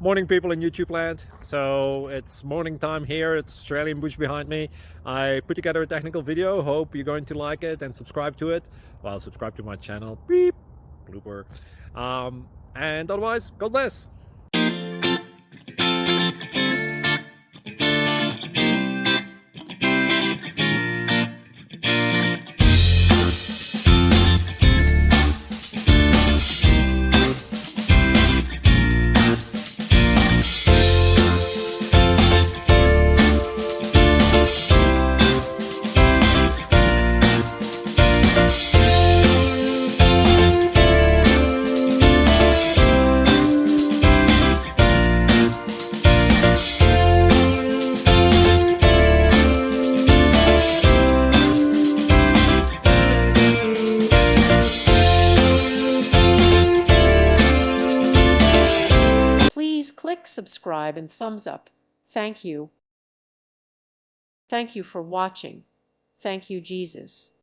Morning, people in YouTube land. So it's morning time here. It's Australian bush behind me. I put together a technical video. Hope you're going to like it and subscribe to it. Well, subscribe to my channel. Beep. Blooper. And otherwise, God bless. Please click subscribe and thumbs up. Thank you. Thank you for watching. Thank you, Jesus.